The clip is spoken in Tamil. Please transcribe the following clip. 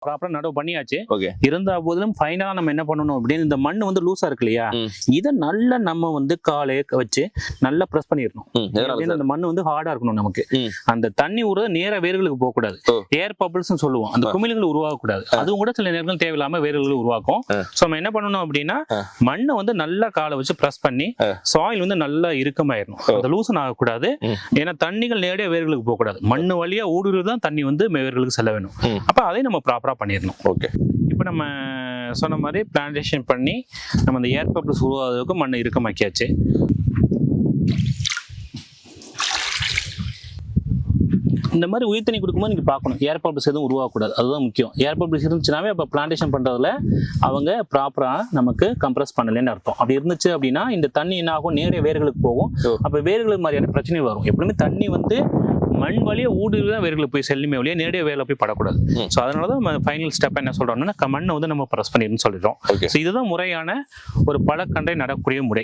ப்ராப்பரா நடவு பண்ணியாச்சு. ஓகே. இருந்த போதிலும் ஃபைனலா நம்ம என்ன பண்ணணும் அப்படின்னு இந்த மண் வந்து லூசா இருக்கு இல்லையா, இதை நல்லா நம்ம வந்து காலை வச்சு நல்லா பிரஸ் பண்ணிடணும். இந்த மண் வந்து ஹார்டா இருக்கணும் நமக்கு. அந்த தண்ணி ஊற நேர வேர்களுக்கு போக கூடாது. ஏர் பபிள்ஸ் சொல்லுவோம், அந்த குமிழ்கள் உருவாகக்கூடாது. அதுவும் கூட சில நேரங்கள் தேவையில்லாம வேர்கள் உருவாக்கும். சோ நம்ம என்ன பண்ணணும் அப்படின்னா மண்ணை வந்து நல்லா காலை வச்சு பிரஸ் பண்ணி சாயில் வந்து நல்லா இறுக்கமாயிடணும். அந்த லூசன் ஆகக்கூடாது. ஏன்னா தண்ணிகள் நேரடியாக வேர்களுக்கு போக கூடாது. மண்ணு வழியா ஊடுருதான் தண்ணி வந்து வேர்களுக்கு செல்ல வேணும். அப்ப அதை நம்ம ப்ராப்பரா பண்ணிடணும். ஓகே. இப்போ நம்ம சொன்ன மாதிரி பிளான்டேஷன் பண்ணி நம்ம அந்த ஏர் பபிள்ஸ் உருவாகிறதுக்கு மண்ணை இறுக்கமாக்கியாச்சு. இந்த மாதிரி உயிர் தண்ணி கொடுக்கும்போது நீங்க பார்க்கணும் ஏர் பபிள்ஸ் எதுவும் உருவாகக்கூடாது. அதுதான் முக்கியம். ஏர் பபிள்ஸ் இருந்துச்சுனாவே அப்போ பிளான்டேஷன் பண்றதுல அவங்க ப்ராப்பரா நமக்கு கம்ப்ரஸ் பண்ணலன்னு அர்த்தம். அப்படி இருந்துச்சு அப்படின்னா இந்த தண்ணி என்ன ஆகும், நேரடியாக வேர்களுக்கு போகும். அப்போ வேர்களுக்கு மாதிரியான பிரச்சனை வரும். எப்பவுமே தண்ணி வந்து மண் வழியா ஊடுதான் வேர்களுக்கு போய் செல்லுமே வழியா நேரடியாக வேர்ல போய் படக்கூடாது. ஸோ அதனாலதான் நம்ம ஃபைனல் ஸ்டெப் என்ன சொல்றோம்னா மண்ணை வந்து நம்ம ப்ரெஸ் பண்ணிடணும்னு சொல்லிடுறோம். இதுதான் முறையான ஒரு பழக்கன்றை நடக்கூடிய முறை.